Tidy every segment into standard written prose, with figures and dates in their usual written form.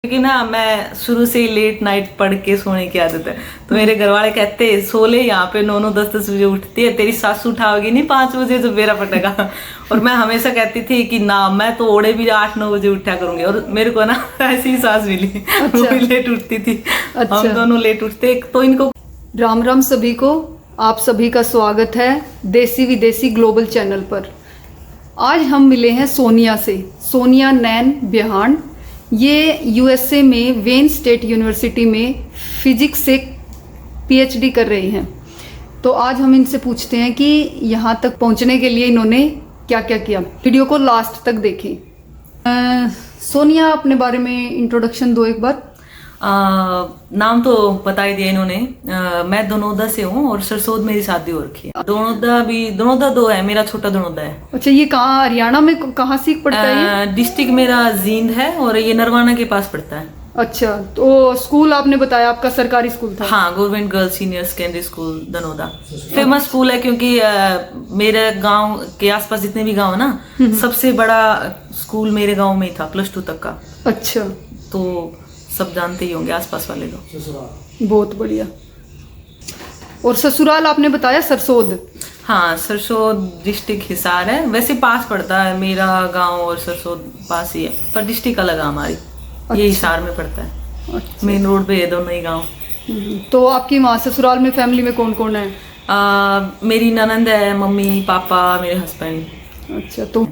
क्योंकि ना मैं शुरू से ही लेट नाइट पढ़ के सोने की आदत है। तो मेरे घर वाले कहते हैं सो ले, यहाँ पे 9-9 10-10 बजे उठती है, तेरी सासू उठाओगी नहीं 5 बजे तो बेरा पटेगा। और मैं हमेशा कहती थी कि ना मैं तो ओढ़े भी 8-9 बजे उठा करूंगी। और मेरे को ना ऐसी ही सास मिली। अच्छा। वो भी लेट उठती थी। अच्छा। हम दोनों लेट उठते। तो इनको राम राम सभी को, आप सभी का स्वागत है देसी विदेशी ग्लोबल चैनल पर। आज हम मिले हैं सोनिया से, सोनिया नैन बिहान। ये यूएसए में वेन स्टेट यूनिवर्सिटी में फिजिक्स से पीएचडी कर रही हैं। तो आज हम इनसे पूछते हैं कि यहाँ तक पहुँचने के लिए इन्होंने क्या क्या किया। वीडियो को लास्ट तक देखें। सोनिया, अपने बारे में इंट्रोडक्शन दो एक बार। नाम तो बता ही दिया इन्होंने। मैं दोनोदा से हूँ और सरसोद मेरी शादी हो रखी है। दोनोदा 2 है, मेरा छोटा दोनोदा है। अच्छा, ये कहाँ, हरियाणा में कहाँ से पड़ता है? डिस्ट्रिक्ट मेरा जींद है और ये नरवाना के पास पड़ता है। अच्छा, तो स्कूल आपने बताया आपका सरकारी स्कूल था? हाँ, government girls senior secondary school Danoda famous school है, क्योंकि मेरे गांव के आसपास जितने भी गांव है ना, सबसे बड़ा स्कूल मेरे गांव में ही था, +2 तक का। अच्छा, तो सब जानते ही होंगे आसपास वाले लोग। बहुत बढ़िया। और ससुराल आपने बताया सरसोद? हाँ, सरसोद डिस्ट्रिक्ट हिसार है। वैसे पास पड़ता है, मेरा गांव और सरसोद पास ही है, पर डिस्ट्रिक्ट अलग है हमारी। ये हिसार में पड़ता है। अच्छा। मेन रोड पे है दोनों ही गांव। तो आपकी माँ ससुराल में फैमिली में कौन कौन है? मेरी ननंद है, मम्मी पापा, मेरे हस्बैंड। अच्छा। तो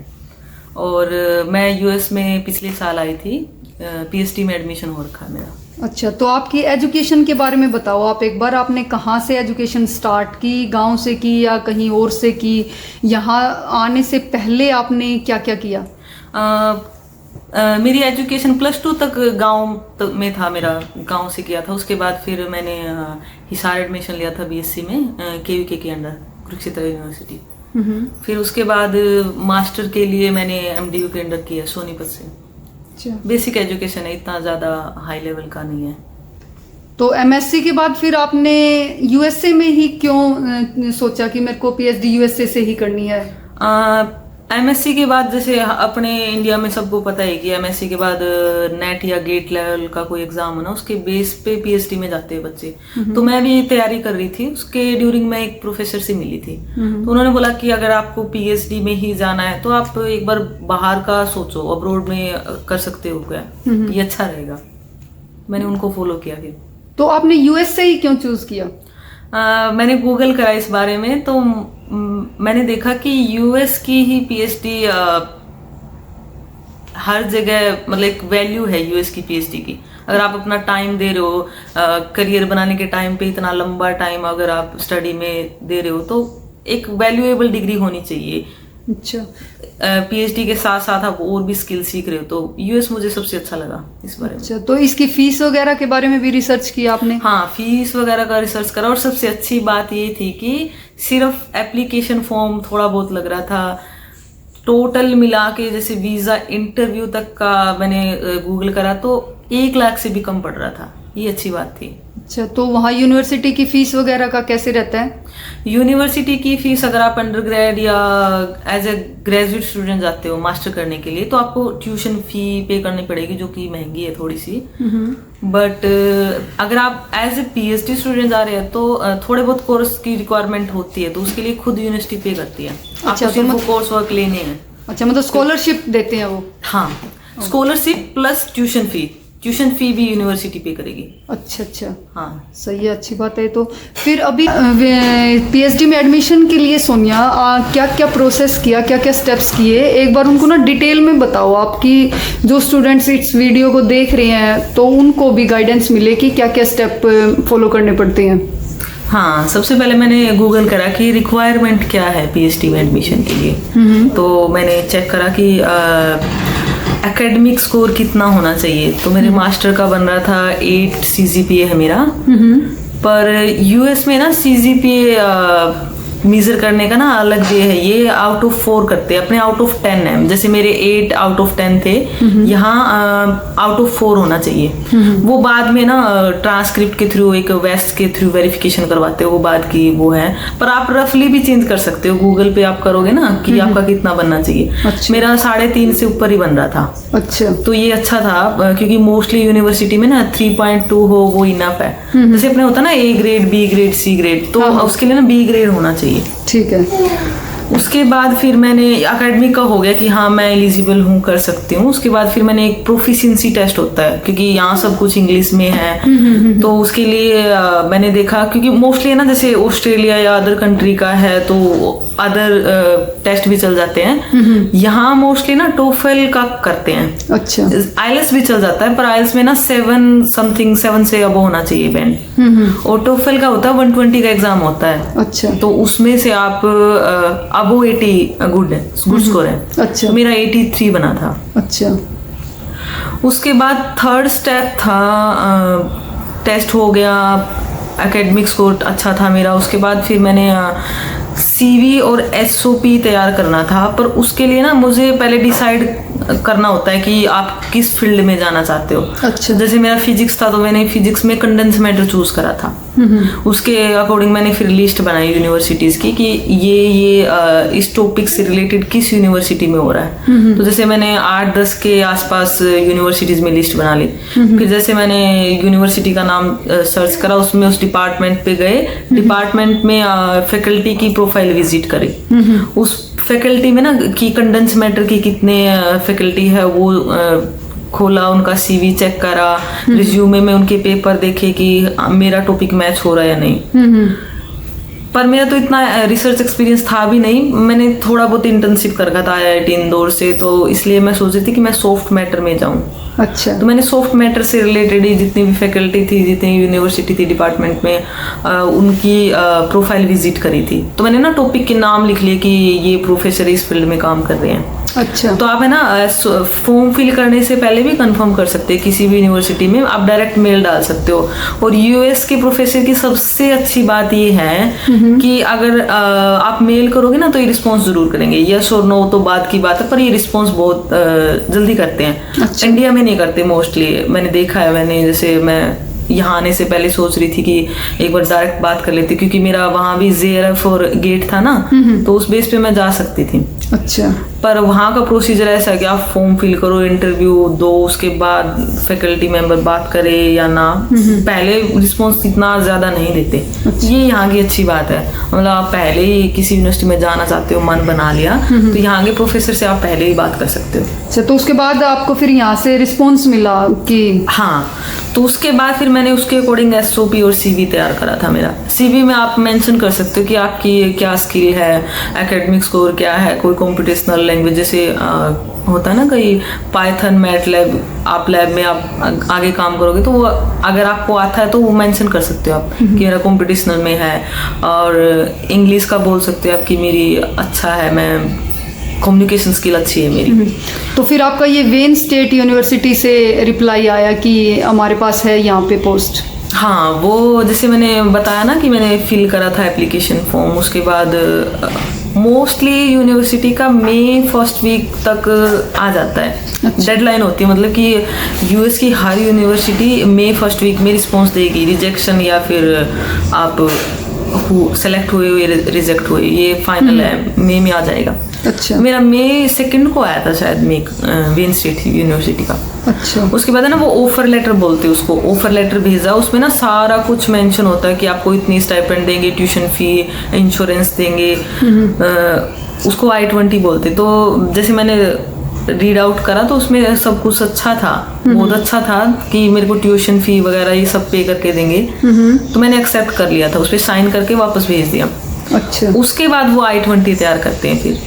और मैं यूएस में पिछले साल आई थी, पीएचडी में एडमिशन हो रखा है मेरा। अच्छा, तो आपकी एजुकेशन के बारे में बताओ आप एक बार। आपने कहाँ से एजुकेशन स्टार्ट की, गांव से की या कहीं और से की? यहाँ आने से पहले आपने क्या क्या किया? मेरी एजुकेशन +2 तक गांव में था, मेरा गांव से किया था। उसके बाद फिर मैंने हिसार एडमिशन लिया था बीएससी में, केवीके के अंडर, कुरुक्षेत्र यूनिवर्सिटी। फिर उसके बाद मास्टर के लिए मैंने एमडीयू के अंडर किया सोनीपत से। बेसिक एजुकेशन है, इतना ज़्यादा हाई लेवल का नहीं है। तो एमएससी के बाद फिर आपने यूएसए में ही क्यों सोचा कि मेरे को पीएचडी यूएसए से ही करनी है? एमएससी के बाद, जैसे अपने इंडिया में सबको पता है कि एमएससी के बाद नेट या गेट लेवल का कोई एग्जाम है ना, उसके बेस पे पीएचडी में जाते हैं बच्चे। तो मैं भी तैयारी कर रही थी, उसके ड्यूरिंग में एक प्रोफेसर से मिली थी। तो उन्होंने बोला कि अगर आपको पीएचडी में ही जाना है तो आप एक बार बाहर का सोचो, अब्रोड में कर सकते हो क्या, ये अच्छा रहेगा। मैंने उनको फॉलो किया फिर। तो आपने यूएस से ही क्यों चूज किया? मैंने गूगल करा इस बारे में, तो मैंने देखा कि यूएस की ही पीएचडी हर जगह, मतलब एक वैल्यू है यूएस की पीएचडी की। अगर आप अपना टाइम दे रहे हो, करियर बनाने के टाइम पे इतना लंबा टाइम अगर आप स्टडी में दे रहे हो, तो एक वैल्यूएबल डिग्री होनी चाहिए। अच्छा। पीएचडी के साथ साथ आप और भी स्किल सीख रहे हो, तो यूएस मुझे सबसे अच्छा लगा इस बारे में। अच्छा, तो इसकी फीस वगैरह के बारे में भी रिसर्च किया आपने? हाँ, फीस वगैरह का रिसर्च करा। और सबसे अच्छी बात ये थी कि सिर्फ एप्लीकेशन फॉर्म थोड़ा बहुत लग रहा था, टोटल मिला के जैसे वीजा इंटरव्यू तक का मैंने गूगल करा तो 1 लाख से भी कम पड़ रहा था। ये अच्छी बात थी। अच्छा, तो वहाँ यूनिवर्सिटी की फीस वगैरह का कैसे रहता है? यूनिवर्सिटी की फीस, अगर आप अंडर ग्रेड या एज ए ग्रेजुएट स्टूडेंट जाते हो मास्टर करने के लिए, तो आपको ट्यूशन फी पे करनी पड़ेगी, जो कि महंगी है थोड़ी सी। बट अगर आप एज ए पीएचडी स्टूडेंट जा रहे हैं तो थोड़े बहुत कोर्स की रिक्वायरमेंट होती है, तो उसके लिए खुद यूनिवर्सिटी पे करती है। अच्छा, आपको सिर्फ कोर्स वर्क लेने हैं। अच्छा, मतलब स्कॉलरशिप देते हैं वो? हाँ, स्कॉलरशिप प्लस ट्यूशन फी भी यूनिवर्सिटी पे करेगी। अच्छा अच्छा, हाँ सही है, अच्छी बात है। तो फिर अभी पीएचडी में एडमिशन के लिए सोनिया क्या क्या प्रोसेस किया, क्या क्या स्टेप्स किए, एक बार उनको ना डिटेल में बताओ। आपकी जो स्टूडेंट्स इस वीडियो को देख रहे हैं तो उनको भी गाइडेंस मिले कि क्या क्या स्टेप फॉलो करने पड़ते हैं। हाँ, सबसे पहले मैंने गूगल करा कि रिक्वायरमेंट क्या है पीएचडी में एडमिशन के लिए। तो मैंने चेक करा कि एकेडमिक स्कोर कितना होना चाहिए। तो मेरे मास्टर का बन रहा था 8 CGPA है मेरा। पर यूएस में ना CGPA मेजर करने का ना अलग वे है, ये आउट ऑफ 4 करते हैं, अपने आउट ऑफ 10 है। जैसे मेरे 8 आउट ऑफ 10 थे, यहाँ आउट ऑफ 4 होना चाहिए। वो बाद में ना ट्रांसक्रिप्ट के थ्रू, एक वेस्ट के थ्रू वेरिफिकेशन करवाते हो, वो बाद की वो है। पर आप रफली भी चेंज कर सकते हो, गूगल पे आप करोगे ना कि आपका कितना बनना चाहिए। अच्छा। मेरा 3.5 से ऊपर ही बन रहा था। अच्छा। तो ये अच्छा था, क्योंकि मोस्टली यूनिवर्सिटी में ना 3.2 हो वो इनफ है। जैसे अपने होता है ना A grade, B grade, C grade, तो उसके लिए ना B ग्रेड होना चाहिए। ठीक है। उसके बाद फिर मैंने एकेडमिक का हो गया कि हाँ मैं एलिजिबल हूँ, कर सकती हूँ। उसके बाद फिर मैंने एक प्रोफिशिएंसी टेस्ट होता है, क्योंकि यहाँ सब कुछ इंग्लिश में है। तो उसके लिए मैंने देखा, क्योंकि मोस्टली ना जैसे ऑस्ट्रेलिया या अदर कंट्री का है तो अदर टेस्ट भी चल जाते हैं। यहाँ मोस्टली ना टोफेल का करते हैं। अच्छा। आइल्स भी चल जाता है, पर आइल्स में ना 7 से अब होना चाहिए बैंड। और टोफेल का होता है 120 का एग्जाम होता है। अच्छा। तो उसमें से आप अबो 80 गुड स्कोर है। अच्छा। तो मेरा 83 बना था। अच्छा। उसके बाद थर्ड स्टेप था, टेस्ट हो गया, एकेडमिक स्कोर अच्छा था मेरा। उसके बाद फिर मैंने CV और SOP तैयार करना था, पर उसके लिए ना मुझे पहले डिसाइड करना होता है कि आप किस फील्ड में जाना चाहते हो। अच्छा। जैसे मेरा फिजिक्स था तो मैंने फिजिक्स में कंडेंस मैटर चूज करा था। उसके अकॉर्डिंग मैंने फिर लिस्ट बनाई यूनिवर्सिटीज की कि ये इस टॉपिक से रिलेटेड किस यूनिवर्सिटी में हो रहा है। तो जैसे मैंने 8-10 के आसपास यूनिवर्सिटीज में लिस्ट बना ली। फिर जैसे मैंने यूनिवर्सिटी का नाम सर्च करा, उसमें उस डिपार्टमेंट पे गए, डिपार्टमेंट में फैकल्टी की प्रोफाइल विजिट करी। उस फैकल्टी में ना कि कंडेंस मैटर की कितने फैकल्टी है वो खोला, उनका CV चेक करा, रिज्यूमे में उनके पेपर देखे कि मेरा टॉपिक मैच हो रहा है या नहीं। पर मेरा तो इतना रिसर्च एक्सपीरियंस था भी नहीं, मैंने थोड़ा बहुत इंटर्नशिप कर रखा था IIT इंदौर से, तो इसलिए मैं सोच रही थी कि मैं सॉफ्ट मैटर में जाऊं। अच्छा। तो मैंने सॉफ्ट मैटर से रिलेटेड ही जितनी भी फैकल्टी थी, जितनी यूनिवर्सिटी थी डिपार्टमेंट में, उनकी प्रोफाइल विजिट करी थी। तो मैंने ना टॉपिक के नाम लिख लिए कि ये प्रोफेसर इस फील्ड में काम कर रहे हैं। अच्छा। तो आप है ना फॉर्म फिल करने से पहले भी कंफर्म कर सकते हैं किसी भी यूनिवर्सिटी में, आप डायरेक्ट मेल डाल सकते हो। और US के प्रोफेसर की सबसे अच्छी बात ये है कि अगर आप मेल करोगे ना तो ये रिस्पॉन्स जरूर करेंगे। यस और नो तो बात की बात है, पर ये रिस्पॉन्स बहुत जल्दी करते हैं। अच्छा। इंडिया में नहीं करते मोस्टली, मैंने देखा है। मैंने जैसे मैं यहाँ आने से पहले सोच रही थी कि एक बार डायरेक्ट बात कर लेती, क्योंकि मेरा वहाँ भी JRF और गेट था ना, तो उस बेस पे मैं जा सकती थी। अच्छा। पर वहाँ का प्रोसीजर ऐसा है कि आप फॉर्म फिल करो, इंटरव्यू दो, उसके बाद फैकल्टी मेंबर बात करे या ना, पहले रिस्पॉन्स इतना ज़्यादा नहीं देते। ये यहाँ की अच्छी बात है, मतलब आप पहले ही किसी यूनिवर्सिटी में जाना चाहते हो, मन बना लिया, तो यहाँ के प्रोफेसर से आप पहले ही बात कर सकते हो। अच्छा, तो उसके बाद आपको फिर यहाँ से रिस्पॉन्स मिला कि हाँ, तो उसके बाद फिर मैंने उसके अकॉर्डिंग SOP और CV तैयार करा था मेरा। CV में आप मेंशन कर सकते हो कि आपकी क्या स्किल है, एकेडमिक स्कोर क्या है, कोई कॉम्पिटिशनल लैंग्वेज जैसे होता है ना कहीं पाइथन, मैटलैब, आप लैब में आप आगे काम करोगे तो वो अगर आपको आता है तो वो मेंशन कर सकते हो आप कि मेरा कॉम्पिटिशनल में है। और इंग्लिश का बोल सकते हो आप कि मेरी अच्छा है, मैं कम्युनिकेशन स्किल अच्छी है मेरी। तो फिर आपका ये वेन स्टेट यूनिवर्सिटी से रिप्लाई आया कि हमारे पास है यहाँ पे पोस्ट? हाँ, वो जैसे मैंने बताया ना कि मैंने फिल करा था एप्लीकेशन फॉर्म। उसके बाद मोस्टली यूनिवर्सिटी का मई फर्स्ट वीक तक आ जाता है। डेडलाइन होती है, मतलब कि US की हर यूनिवर्सिटी मई फर्स्ट वीक में रिस्पॉन्स देगी, रिजेक्शन या फिर आप सेलेक्ट हुए रिजेक्ट हुए, ये फाइनल है, मई में आ जाएगा। अच्छा। मेरा मई 2 को आया था शायद वेन स्टेट यूनिवर्सिटी का। अच्छा। उसके बाद है ना वो ऑफर लेटर बोलते हैं उसको, ऑफर लेटर भेजा, उसमें ना सारा कुछ मेंशन होता है कि आपको इतनी स्टाइपेंड देंगे, ट्यूशन फी, इंश्योरेंस देंगे, उसको I-20 बोलते। तो जैसे मैंने रीड आउट करा तो उसमें सब कुछ अच्छा था, बहुत अच्छा था कि मेरे को ट्यूशन फी वगैरह ये सब पे करके देंगे। तो मैंने एक्सेप्ट कर लिया था, उस पर साइन करके वापस भेज दिया। अच्छा। उसके बाद वो I-20 तैयार करते हैं फिर।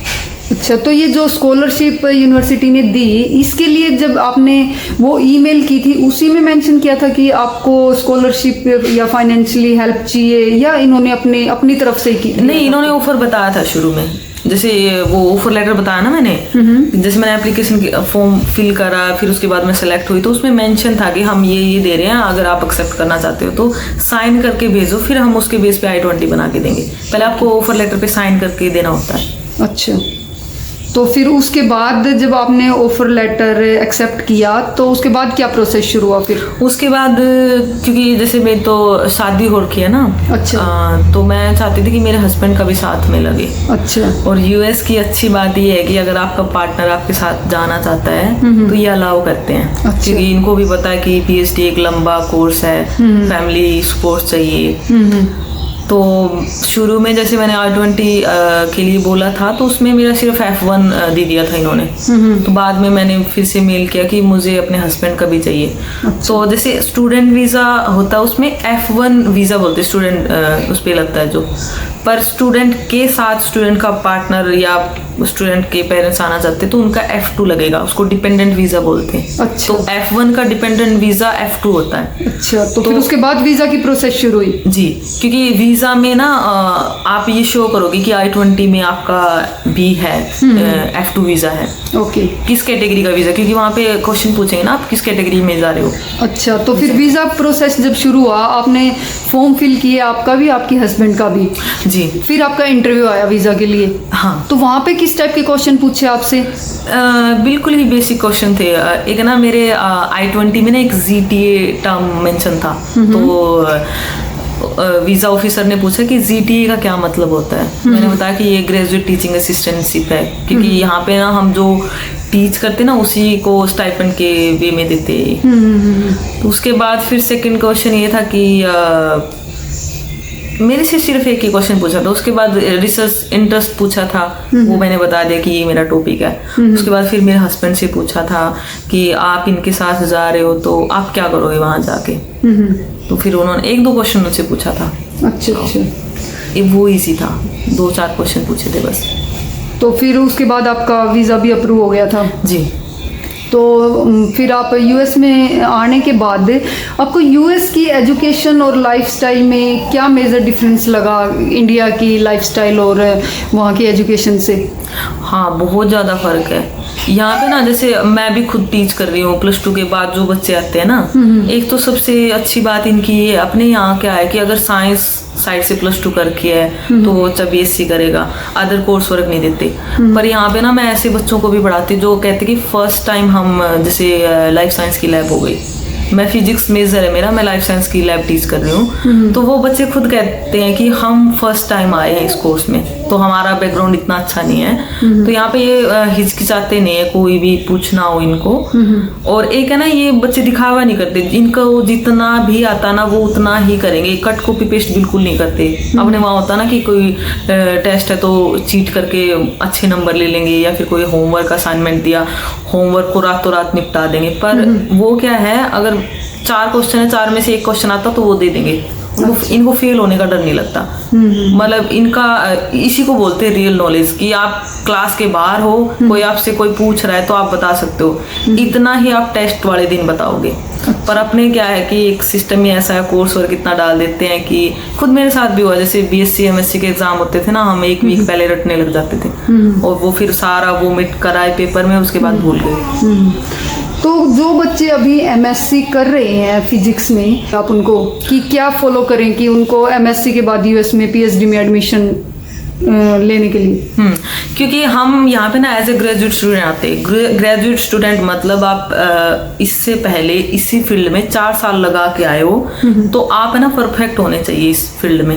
अच्छा, तो ये जो स्कॉलरशिप यूनिवर्सिटी ने दी, इसके लिए जब आपने वो ईमेल की थी उसी में मेंशन किया था कि आपको स्कॉलरशिप या फाइनेंशियली हेल्प चाहिए, या इन्होंने अपनी तरफ से की? नहीं, इन्होंने ऑफर बताया था शुरू में जैसे वो ऑफर लेटर बताया ना मैंने, जैसे मैंने एप्लीकेशन फॉर्म फिल करा, फिर उसके बाद मैं सेलेक्ट हुई, तो उसमें मेंशन था कि हम ये दे रहे हैं, अगर आप एक्सेप्ट करना चाहते हो तो साइन करके भेजो, फिर हम उसके बेस पे I-20 बना के देंगे। पहले आपको ऑफर लेटर पे साइन करके देना होता है। अच्छा, तो फिर उसके बाद जब आपने ऑफर लेटर एक्सेप्ट किया तो उसके बाद क्या प्रोसेस शुरू हुआ फिर? उसके बाद क्योंकि जैसे मेरी तो शादी हो रखी है ना, अच्छा। तो मैं चाहती थी कि मेरे हस्बैंड का भी साथ में लगे। अच्छा। और यूएस की अच्छी बात ये है कि अगर आपका पार्टनर आपके साथ जाना चाहता है तो ये अलाउ करते हैं। अच्छा। क्योंकि इनको भी पता है कि PhD एक लंबा कोर्स है, फैमिली सपोर्ट चाहिए। तो शुरू में जैसे मैंने I-20 के लिए बोला था तो उसमें मेरा सिर्फ F1 दे दिया था इन्होंने। तो बाद में मैंने फिर से मेल किया कि मुझे अपने हस्बैंड का भी चाहिए। तो जैसे स्टूडेंट वीज़ा होता है उसमें F1 वीज़ा बोलते हैं, स्टूडेंट उस पर लगता है जो, पर स्टूडेंट के साथ स्टूडेंट का पार्टनर या स्टूडेंट के पेरेंट्स आना चाहते तो उनका F2 लगेगा, उसको डिपेंडेंट वीज़ा बोलते हैं। अच्छा। तो F1 का डिपेंडेंट वीज़ा F2 होता है। अच्छा, तो फिर उसके बाद वीज़ा की प्रोसेस शुरू हुई? जी, क्योंकि वीज़ा में ना आप ये शो करोगे कि I-20 में आपका भी है, F2 वीज़ा है। ओके। किस कैटेगरी का वीज़ा, क्योंकि वहाँ पे क्वेश्चन पूछेंगे ना आप किस कैटेगरी में जा रहे हो। अच्छा, तो फिर वीज़ा प्रोसेस जब शुरू हुआ, आपने फॉर्म फिल किए, आपका भी आपके हस्बैंड का भी, जी, फिर आपका इंटरव्यू आया वीज़ा के लिए। हाँ। तो वहाँ पे किस टाइप के क्वेश्चन पूछे आपसे? बिल्कुल ही बेसिक क्वेश्चन थे। एक ना मेरे I-20 में ना एक ZTA टर्म मेंशन था, तो वीज़ा ऑफिसर ने पूछा कि ZTA का क्या मतलब होता है। मैंने बताया कि ये ग्रेजुएट टीचिंग असिस्टेंटशिप है, क्योंकि यहाँ पे ना हम जो टीच करते ना उसी को स्टाइपेंड के वे में देते। तो उसके बाद फिर सेकंड क्वेश्चन ये था कि मेरे से सिर्फ एक ही क्वेश्चन पूछा था। उसके बाद रिसर्च इंटरेस्ट पूछा था, वो मैंने बता दिया कि ये मेरा टॉपिक है। उसके बाद फिर मेरे हस्बैंड से पूछा था कि आप इनके साथ जा रहे हो तो आप क्या करोगे वहाँ जाके। तो फिर उन्होंने 1-2 क्वेश्चन मुझसे पूछा था। अच्छा अच्छा, ये वो इजी था, 2-4 क्वेश्चन पूछे थे बस। तो फिर उसके बाद आपका वीज़ा भी अप्रूव हो गया था? जी। तो फिर आप यूएस में आने के बाद आपको यूएस की एजुकेशन और लाइफस्टाइल में क्या मेजर डिफरेंस लगा इंडिया की लाइफस्टाइल और वहाँ की एजुकेशन से? हाँ, बहुत ज़्यादा फ़र्क है यहाँ पे ना। जैसे मैं भी खुद टीच कर रही हूँ, +2 के बाद जो बच्चे आते हैं ना, एक तो सबसे अच्छी बात इनकी ये अपने यहाँ क्या है कि अगर साइंस साइड से +2 करके है तो बच्चा BSc करेगा, अदर कोर्स वर्क नहीं देते। पर यहाँ पे ना मैं ऐसे बच्चों को भी पढ़ाती जो कहते कि फर्स्ट टाइम हम, जैसे लाइफ साइंस की लैब हो गई, मैं फिजिक्स मेजर है मेरा, मैं लाइफ साइंस की लैब टीच कर रही हूँ, तो वो बच्चे खुद कहते हैं कि हम फर्स्ट टाइम आए हैं इस कोर्स में, तो हमारा बैकग्राउंड इतना अच्छा नहीं है। तो यहाँ पे ये हिचकिचाते नहीं है कोई भी पूछना हो इनको। और एक है ना, ये बच्चे दिखावा नहीं करते, इनको जितना भी आता ना वो उतना ही करेंगे, कट कॉपी पेस्ट बिल्कुल नहीं करते। अपने वहाँ होता ना कि कोई टेस्ट है तो चीट करके अच्छे नंबर ले लेंगे, या फिर कोई होमवर्क असाइनमेंट दिया, होमवर्क को रातों रात निपटा देंगे। पर वो क्या है, अगर 4 क्वेश्चन है, 4 में से 1 क्वेश्चन आता तो वो दे देंगे। इनको फेल होने का डर नहीं लगता। मतलब इनका इसी को बोलते हैं रियल नॉलेज, कि आप क्लास के बाहर हो, कोई आपसे कोई पूछ रहा है तो आप बता सकते हो, इतना ही आप टेस्ट वाले दिन बताओगे। पर अपने क्या है कि एक सिस्टम ही ऐसा है, कोर्स वर्क इतना डाल देते हैं कि खुद मेरे साथ भी हुआ, जैसे BSc MSc के एग्जाम होते थे ना, हम 1 वीक पहले रटने लग जाते थे और वो फिर सारा वोमिट कराए पेपर में, उसके बाद भूल गए। तो जो बच्चे अभी MSc कर रहे हैं फिजिक्स में, आप उनको कि क्या फॉलो करें कि उनको MSc के बाद US में PhD में एडमिशन लेने के लिए? क्योंकि हम यहाँ पे ना एज ए ग्रेजुएट स्टूडेंट आते हैं। ग्रेजुएट स्टूडेंट मतलब आप इससे पहले इसी फील्ड में 4 साल लगा के आए हो, तो आप है ना परफेक्ट होने चाहिए इस फील्ड में।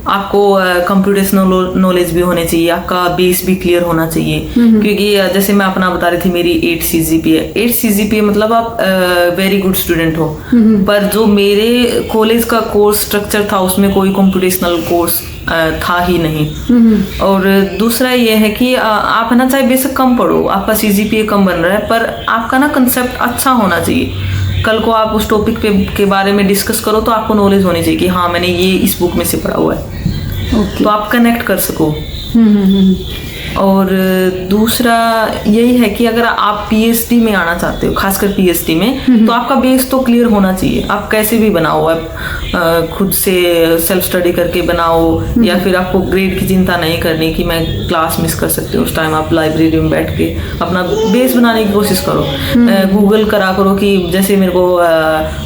आपको कंप्यूटेशनल नॉलेज भी होने चाहिए, आपका बेस भी क्लियर होना चाहिए। क्योंकि जैसे मैं अपना बता रही थी, मेरी 8 CGPA है। 8 CGPA मतलब आप वेरी गुड स्टूडेंट हो। पर जो मेरे कॉलेज का कोर्स स्ट्रक्चर था उसमें कोई कंप्यूटेशनल कोर्स था ही नहीं। और दूसरा ये है कि आप है ना, चाहे बेशक कम पढ़ो, आपका CGPA कम बन रहा है, पर आपका ना कंसेप्ट अच्छा होना चाहिए। कल को आप उस टॉपिक के बारे में डिस्कस करो तो आपको नॉलेज होनी चाहिए कि हाँ मैंने ये इस बुक में से पढ़ा हुआ है। तो आप कनेक्ट कर सको। और दूसरा यही है कि अगर आप पीएचडी में आना चाहते हो, खासकर पीएचडी में, तो आपका बेस तो क्लियर होना चाहिए। आप कैसे भी बनाओ, आप खुद से सेल्फ स्टडी करके बनाओ, या फिर आपको ग्रेड की चिंता नहीं करनी कि मैं क्लास मिस कर सकती हूँ, उस टाइम आप लाइब्रेरी में बैठ के अपना बेस बनाने की कोशिश करो। गूगल करा करो कि जैसे मेरे को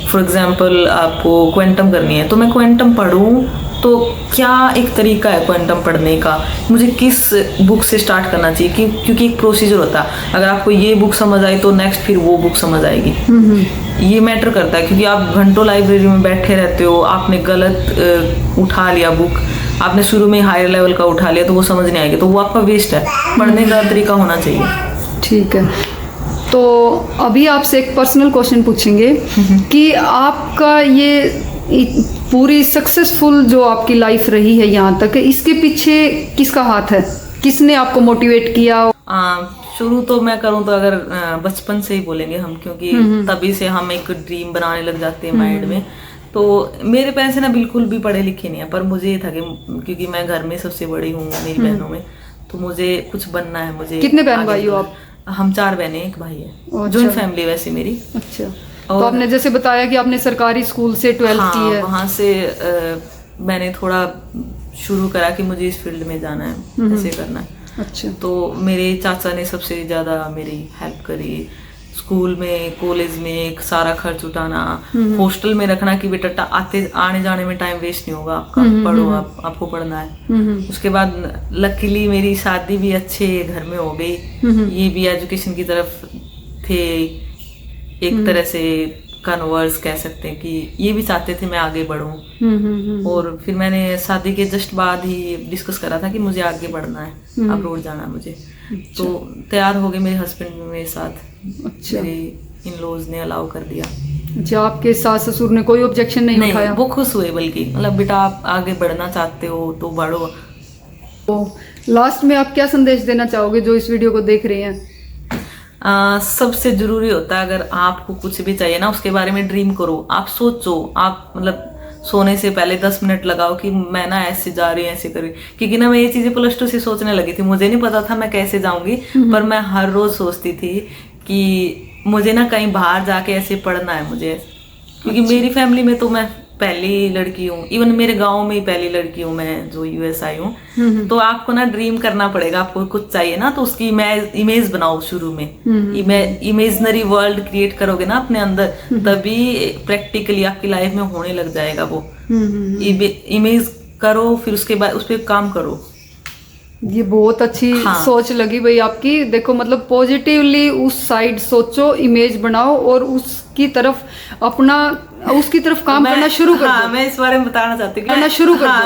फॉर एग्जांपल आपको क्वांटम करनी है, तो मैं क्वांटम पढ़ूँ तो क्या एक तरीका है क्वांटम पढ़ने का, मुझे किस बुक से स्टार्ट करना चाहिए, क्योंकि एक प्रोसीजर होता है। अगर आपको ये बुक समझ आई तो नेक्स्ट फिर वो बुक समझ आएगी। ये मैटर करता है, क्योंकि आप घंटों लाइब्रेरी में बैठे रहते हो, आपने गलत उठा लिया बुक, आपने शुरू में हायर लेवल का उठा लिया तो वो समझ नहीं आएगी, तो वो आपका वेस्ट है। पढ़ने का तरीका होना चाहिए। ठीक है, तो अभी आपसे एक पर्सनल क्वेश्चन पूछेंगे कि आपका ये पूरी सक्सेसफुल जो आपकी लाइफ रही है यहाँ तक, इसके पीछे किसका हाथ है? किसने आपको मोटिवेट किया? शुरू तो मैं करूँ तो अगर बचपन से ही बोलेंगे हम, क्योंकि तभी से हम एक ड्रीम बनाने लग जाते हैं माइंड में। तो मेरे पैसे ना बिल्कुल भी पढ़े लिखे नहीं है, पर मुझे ये था कि क्योंकि मैं घर में सबसे बड़ी हूँ मेरी बहनों में, तो मुझे कुछ बनना है। मुझे कितने बहन भाई हो आप? हम 4 बहनें, एक भाई है। अच्छा। जॉइंट फैमिली वैसे मेरी। अच्छा। तो आपने जैसे बताया कि आपने सरकारी स्कूल से 12th की है। वहाँ से मैंने थोड़ा शुरू करा कि मुझे इस फील्ड में जाना है, ऐसे करना है। अच्छा। तो मेरे चाचा ने सबसे ज़्यादा मेरी हेल्प करी, स्कूल में कॉलेज में एक सारा खर्च उठाना, हॉस्टल में रखना कि बेटा आने जाने में टाइम वेस्ट नहीं होगा आपका, पढ़ो, आपको पढ़ना है। उसके बाद लकीली मेरी शादी भी अच्छे घर में हो गई, ये भी एजुकेशन की तरफ थे, एक तरह से कन्वर्स कह सकते हैं कि ये भी चाहते थे मैं आगे बढ़ूं। और फिर मैंने शादी के जस्ट बाद ही डिस्कस करा था कि मुझे आगे बढ़ना है, अब्रॉड जाना है मुझे। तो तैयार हो गए मेरे हस्बैंड मेरे साथ। अच्छा। मेरे इन लॉज ने अलाउ कर दिया। अच्छा, आपके सास ससुर ने कोई ऑब्जेक्शन नहीं उठाया? वो खुश हुए, बल्कि मतलब बेटा आप आगे बढ़ना चाहते हो तो बढ़ो। तो लास्ट में आप क्या संदेश देना चाहोगे जो इस वीडियो को देख रहे हैं? सबसे जरूरी होता है, अगर आपको कुछ भी चाहिए ना, उसके बारे में ड्रीम करो। आप सोचो, आप मतलब सोने से पहले 10 मिनट लगाओ कि मैं ना ऐसे जा रही हूँ, ऐसे कर रही हूँ। क्योंकि ना मैं ये चीजें +2 से सोचने लगी थी, मुझे नहीं पता था मैं कैसे जाऊंगी, पर मैं हर रोज सोचती थी कि मुझे ना कहीं बाहर जाके ऐसे पढ़ना है मुझे। क्योंकि मेरी फैमिली में तो मैं पहली लड़की हूँ, इवन मेरे गांव में ही पहली लड़की हूँ मैं जो यूएस आई हूँ। तो आपको ना ड्रीम करना पड़ेगा, आपको कुछ चाहिए ना तो उसकी इमेज बनाओ शुरू में। इमेजनरी वर्ल्ड क्रिएट करोगे ना अपने अंदर, तभी प्रैक्टिकली आपकी लाइफ में होने लग जाएगा वो। इमेज करो, फिर उसके बाद उस पर काम करो। ये बहुत अच्छी सोच लगी भाई आपकी। देखो मतलब पॉजिटिवली उस साइड सोचो, इमेज बनाओ और उसकी तरफ उसकी तरफ काम करना शुरू कर दो। मैं इस बारे में बताना चाहती हूँ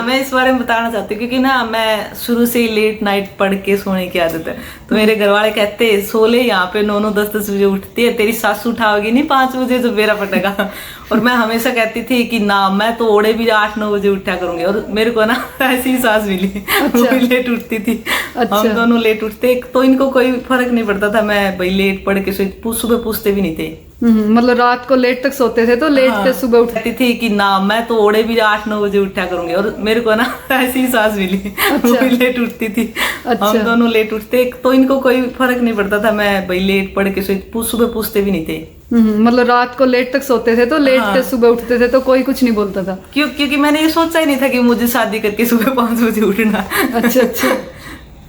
मैं इस बारे में बताना चाहती हूँ क्योंकि ना मैं शुरू से ही लेट नाइट पढ़ के सोने की आदत है। तो मेरे घर वाले कहते हैं सो ले, यहाँ पे 9-9 10-10 बजे उठती है, तेरी सासू उठाओगी नहीं 5 बजे जो मेरा पटेगा। और मैं हमेशा कहती थी कि ना मैं तो ओढ़े भी 8-9 बजे उठा करूंगी। और मेरे को ना ऐसी सास मिली। अच्छा। वो भी लेट उठती थी। अच्छा। हम दोनों लेट उठते, तो इनको कोई फर्क नहीं पड़ता था। मैं भाई लेट पढ़ के सुबह पूछते भी नहीं थे। मतलब रात को लेट तक सोते थे तो लेट से सुबह उठती थी कि ना मैं तो ओढ़े भी 8-9 बजे उठा करूंगी। और मेरे को ना ऐसी सास मिली। अच्छा। वो भी लेट उठती थी। अच्छा। हम दोनों लेट उठते, तो इनको कोई फर्क नहीं पड़ता था। मैं भाई लेट पढ़ के सुबह पूछते भी नहीं थे। मतलब रात को लेट तक सोते थे तो लेट से सुबह उठते थे तो कोई कुछ नहीं बोलता था। क्योंकि मैंने ये सोचा ही नहीं था कि मुझे शादी करके सुबह 5 बजे उठना। अच्छा।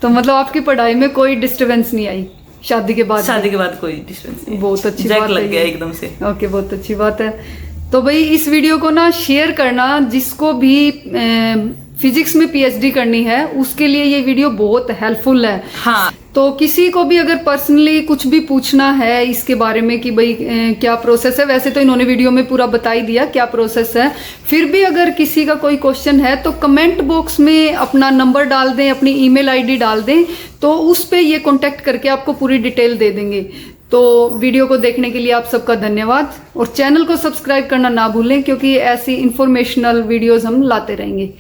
तो मतलब आपकी पढ़ाई में कोई डिस्टरबेंस नहीं आई शादी के बाद? कोई डिस्टर्बेंस नहीं। बहुत अच्छी बात लग गया एकदम से। ओके, बहुत अच्छी बात है। तो भाई इस वीडियो को ना शेयर करना, जिसको भी फिजिक्स में पीएचडी करनी है उसके लिए ये वीडियो बहुत हेल्पफुल है। हाँ। तो किसी को भी अगर पर्सनली कुछ भी पूछना है इसके बारे में कि भाई क्या प्रोसेस है, वैसे तो इन्होंने वीडियो में पूरा बता ही दिया क्या प्रोसेस है, फिर भी अगर किसी का कोई क्वेश्चन है तो कमेंट बॉक्स में अपना नंबर डाल दें, अपनी ईमेल आईडी डाल दें, तो उस पे ये कांटेक्ट करके आपको पूरी डिटेल दे देंगे। तो वीडियो को देखने के लिए आप सबका धन्यवाद और चैनल को सब्सक्राइब करना ना भूलें क्योंकि ऐसी इंफॉर्मेशनल वीडियोस हम लाते रहेंगे।